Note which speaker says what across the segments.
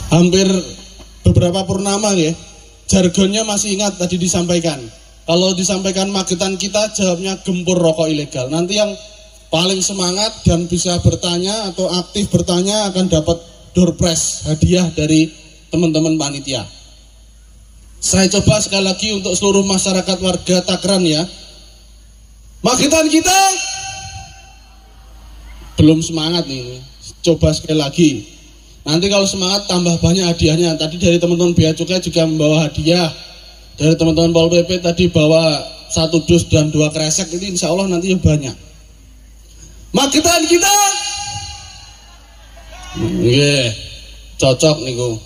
Speaker 1: hampir beberapa purnama ya, jargonnya masih ingat tadi disampaikan. Kalau disampaikan Magetan kita jawabnya gempur rokok ilegal. Nanti yang paling semangat dan bisa bertanya atau aktif bertanya akan dapat door prize hadiah dari teman-teman panitia. Saya coba sekali lagi untuk seluruh masyarakat warga Takran ya. Magetan kita belum semangat nih. Coba sekali lagi. Nanti kalau semangat tambah banyak hadiahnya. Tadi dari teman-teman Bea Cukai juga membawa hadiah. Dari teman-teman Pol PP tadi bawa 1 dus dan 2 kresek. Ini insya Allah nanti banyak. Magetan kita cocok niku.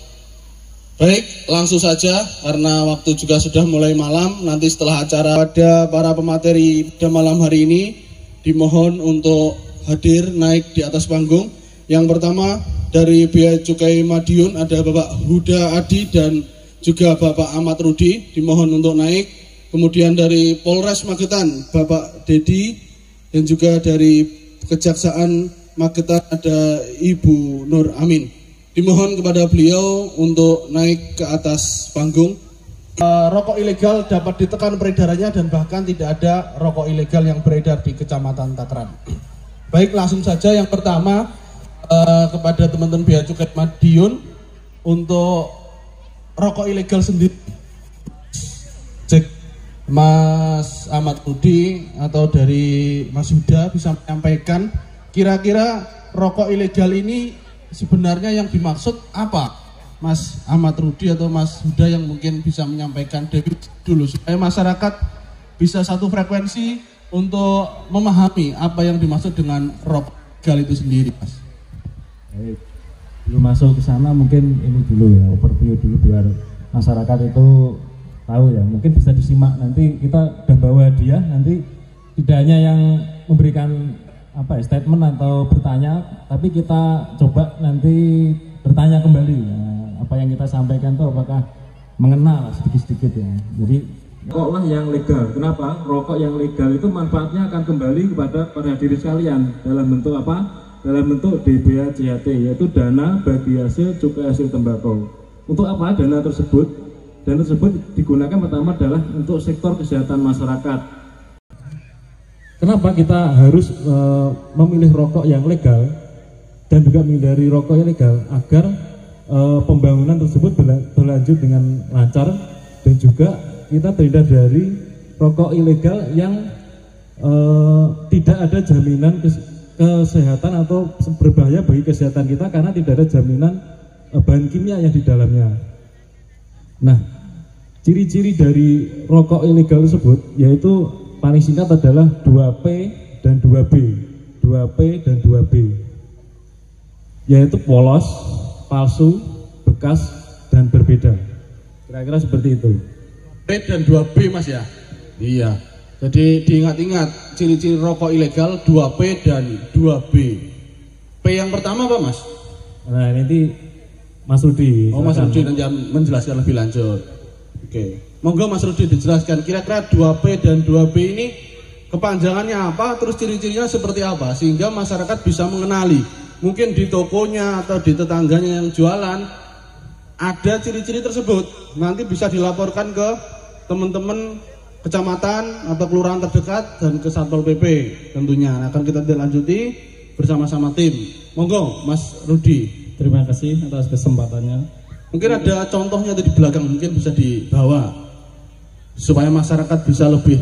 Speaker 1: Baik, langsung saja karena waktu juga sudah mulai malam. Nanti setelah acara pada para pemateri pada malam hari ini dimohon untuk hadir naik di atas panggung. Yang pertama dari Bea Cukai Madiun ada Bapak Huda Adi dan juga Bapak Ahmad Rudi, dimohon untuk naik. Kemudian dari Polres Magetan Bapak Dedi, dan juga dari Kejaksaan Magetan ada Ibu Nur Amin. Dimohon kepada beliau untuk naik ke atas panggung. Rokok ilegal dapat ditekan peredarannya dan bahkan tidak ada rokok ilegal yang beredar di Kecamatan Takran. Baik, langsung saja yang pertama kepada teman-teman Bea Cukai Madiun untuk rokok ilegal sendiri. Cek Mas Ahmad Rudi atau dari Mas Huda bisa menyampaikan kira-kira rokok ilegal ini sebenarnya yang dimaksud apa? Mas Ahmad Rudi atau Mas Huda yang mungkin bisa menyampaikan dulu supaya masyarakat bisa satu frekuensi untuk memahami apa yang dimaksud dengan rokok ilegal itu sendiri, Mas.
Speaker 2: Baik, belum masuk ke sana mungkin ini dulu ya, overview dulu biar masyarakat itu tahu ya. Mungkin bisa disimak nanti kita udah bawa hadiah, nanti tidak hanya yang memberikan statement atau bertanya, tapi kita coba nanti bertanya kembali ya, apa yang kita sampaikan itu apakah mengenal sedikit-sedikit ya. Jadi rokoklah yang legal. Kenapa? Rokok yang legal itu manfaatnya akan kembali kepada para hadirin sekalian dalam bentuk apa? Dalam bentuk DBA JHT, yaitu dana bagi hasil cukai hasil tembakau. Untuk apa dana tersebut? Dana tersebut digunakan pertama adalah untuk sektor kesehatan masyarakat. Kenapa kita harus memilih rokok yang legal dan juga menghindari rokok yang legal agar pembangunan tersebut berlanjut dengan lancar dan juga kita terhindar dari rokok ilegal yang tidak ada jaminan kesehatan atau berbahaya bagi kesehatan kita karena tidak ada jaminan bahan kimia yang di dalamnya. Nah, ciri-ciri dari rokok ilegal tersebut yaitu paling singkat adalah 2P dan 2B. 2P dan 2B. Yaitu polos, palsu, bekas, dan berbeda. Kira-kira seperti itu.
Speaker 1: P dan 2B, Mas ya? Iya. Jadi diingat-ingat ciri-ciri rokok ilegal 2P dan 2B. P yang pertama apa, Mas?
Speaker 2: Nah, ini Mas Rudi.
Speaker 1: Oh, Mas Rudi nanti menjelaskan lebih lanjut. Oke. Monggo Mas Rudi dijelaskan kira-kira 2P dan 2B ini kepanjangannya apa, terus ciri-cirinya seperti apa sehingga masyarakat bisa mengenali. Mungkin di tokonya atau di tetangganya yang jualan ada ciri-ciri tersebut. Nanti bisa dilaporkan ke teman-teman kecamatan atau kelurahan terdekat dan ke Satpol PP tentunya. Akan kita lanjuti bersama-sama tim. Monggo Mas Rudi.
Speaker 2: Terima kasih atas kesempatannya.
Speaker 1: Mungkin ada contohnya di belakang, mungkin bisa dibawa supaya masyarakat bisa lebih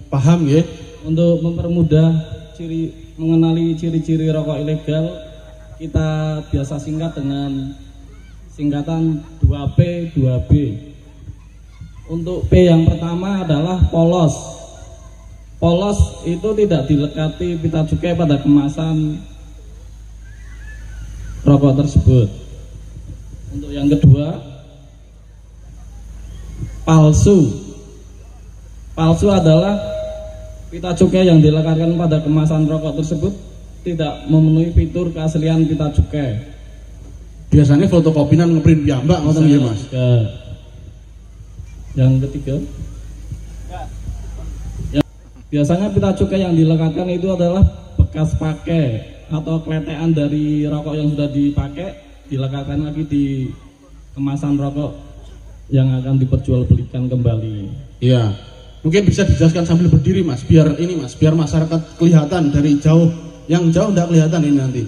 Speaker 1: paham ya.
Speaker 3: Untuk mempermudah mengenali ciri-ciri rokok ilegal, kita biasa singkat dengan singkatan 2P, 2B. Untuk P yang pertama adalah polos. Polos itu tidak dilekati pita cukai pada kemasan rokok tersebut. Untuk yang kedua, palsu. Palsu adalah pita cukai yang dilekatkan pada kemasan rokok tersebut tidak memenuhi fitur keaslian pita cukai.
Speaker 1: Biasanya fotokopian ngeprint piyambak ngoten nggih, Mas.
Speaker 3: Yang ketiga, biasanya pita cukai yang dilekatkan itu adalah bekas pakai atau kletean dari rokok yang sudah dipakai, dilekatkan lagi di kemasan rokok yang akan diperjualbelikan kembali.
Speaker 1: Iya. Mungkin bisa dijelaskan sambil berdiri Mas, biar masyarakat kelihatan dari jauh. Yang jauh enggak kelihatan ini nanti.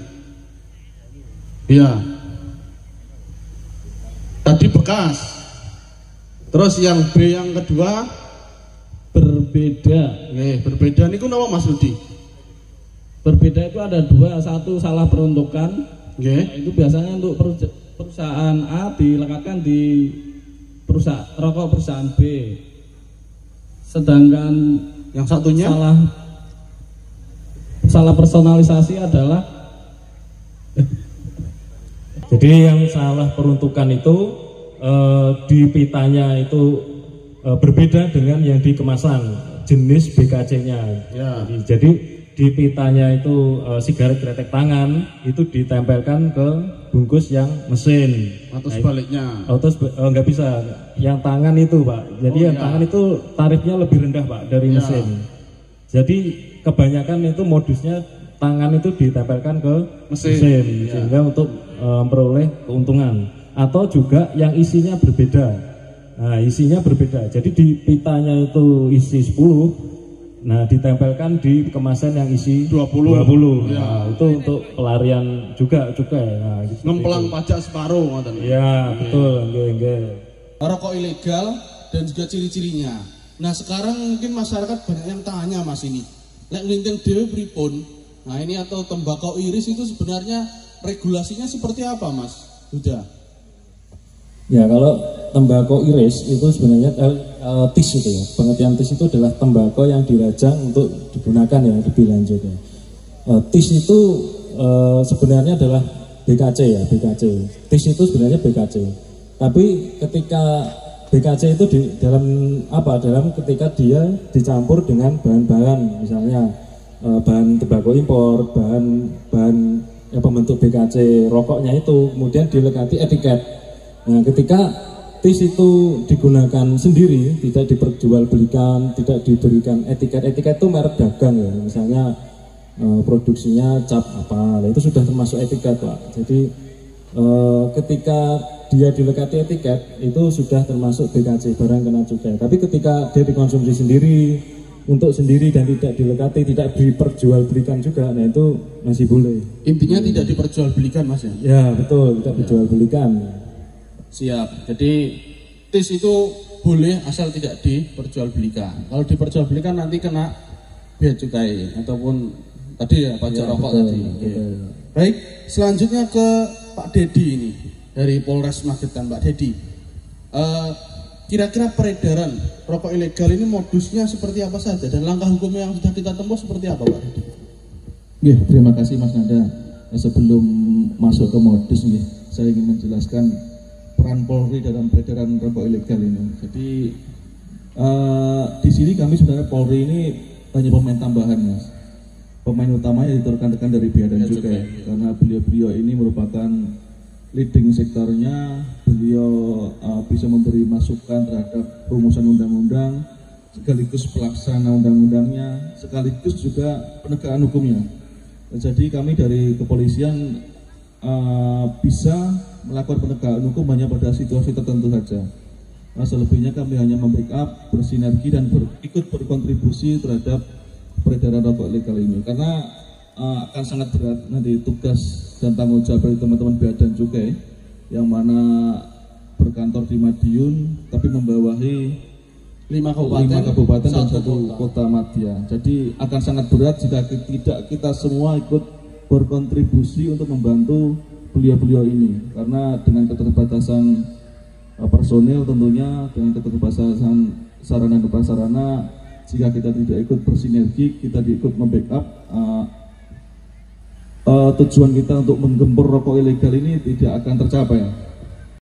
Speaker 1: Iya. Tadi bekas. Terus yang B yang kedua
Speaker 3: berbeda.
Speaker 1: Berbeda niku napa Mas Rudi?
Speaker 3: Berbeda itu ada dua, satu salah peruntukan. Itu biasanya untuk perusahaan A dilekatkan di rokok perusahaan B. Sedangkan
Speaker 1: yang satunya
Speaker 3: salah personalisasi adalah
Speaker 2: jadi yang salah peruntukan itu di pitanya itu berbeda dengan yang di kemasan jenis BKC-nya. Ya. Jadi di pitanya itu sigaret kretek tangan itu ditempelkan ke bungkus yang mesin.
Speaker 1: Atau sebaliknya?
Speaker 2: Nggak bisa. Yang tangan itu Pak. Jadi yang tangan itu tarifnya lebih rendah Pak dari mesin. Jadi kebanyakan itu modusnya tangan itu ditempelkan ke mesin sehingga untuk memperoleh keuntungan. Atau juga yang isinya berbeda. Nah isinya berbeda. Jadi di pitanya itu isi 10. Nah ditempelkan di kemasan yang isi 20. Nah, itu untuk pelarian juga cukai. Nah, gitu.
Speaker 1: Ngemplang pajak separuh ngoten.
Speaker 2: Iya, betul, nggih.
Speaker 1: Rokok ilegal dan juga ciri-cirinya. Nah, sekarang mungkin masyarakat banyak yang tanya Mas ini. Lek nginting dhewe pripun? Nah, ini atau tembakau iris itu sebenarnya regulasinya seperti apa, Mas? Udah.
Speaker 2: Ya, kalau tembakau iris itu sebenarnya tis itu ya. Pengertian tis itu adalah tembakau yang dirajang untuk digunakan ya lebih lanjut ya. Tis itu sebenarnya adalah BKC ya, BKC. Tis itu sebenarnya BKC. Tapi ketika BKC itu dalam ketika dia dicampur dengan bahan-bahan misalnya bahan tembakau impor, bahan pembentuk BKC rokoknya itu kemudian dilekati etiket. Nah, ketika tis itu digunakan sendiri, tidak diperjualbelikan, tidak diberikan etiket itu merek dagang ya, misalnya produksinya cap apa, itu sudah termasuk etiket Pak. Jadi ketika dia dilekati etiket itu sudah termasuk BKC, barang kena cukai. Tapi ketika dia dikonsumsi sendiri, untuk sendiri dan tidak dilekati, tidak diperjualbelikan juga, nah itu masih boleh.
Speaker 1: Intinya tidak diperjualbelikan Mas ya?
Speaker 2: Ya betul, tidak diperjualbelikan.
Speaker 1: Siap. Jadi tis itu boleh asal tidak diperjualbelikan. Kalau diperjualbelikan nanti kena bea cukai ataupun tadi ya pajak rokok tadi. Betul. Baik, selanjutnya ke Pak Dedi ini dari Polres Magetan. Pak Dedi, kira-kira peredaran rokok ilegal ini modusnya seperti apa saja dan langkah hukum yang sudah kita tempuh seperti apa Pak Dedi?
Speaker 4: Terima kasih Mas Nanda. Sebelum masuk ke modus saya ingin menjelaskan peran Polri dalam peredaran rokok ilegal ini. Jadi di sini kami sebenarnya Polri ini hanya pemain tambahan Mas. Pemain utamanya itu rekan-rekan dari Bea dan Cukai karena beliau ini merupakan leading sektornya. Beliau bisa memberi masukan terhadap rumusan undang-undang, sekaligus pelaksana undang-undangnya, sekaligus juga penegakan hukumnya. Jadi kami dari kepolisian bisa melakukan penegakan hukum hanya pada situasi tertentu saja. Nah, selebihnya kami hanya membackup, bersinergi dan ikut berkontribusi terhadap peredaran rokok ilegal ini. Karena akan sangat berat nanti tugas dan tanggung jawab dari teman-teman Bea dan Cukai yang mana berkantor di Madiun tapi membawahi 5 kabupaten dan 1 kota madya. Jadi akan sangat berat jika tidak kita semua ikut berkontribusi untuk membantu beliau-beliau ini, karena dengan keterbatasan personil tentunya, dengan keterbatasan sarana dan prasarana, jika kita tidak ikut bersinergi, kita ikut membackup, tujuan kita untuk menggempur rokok ilegal ini tidak akan tercapai.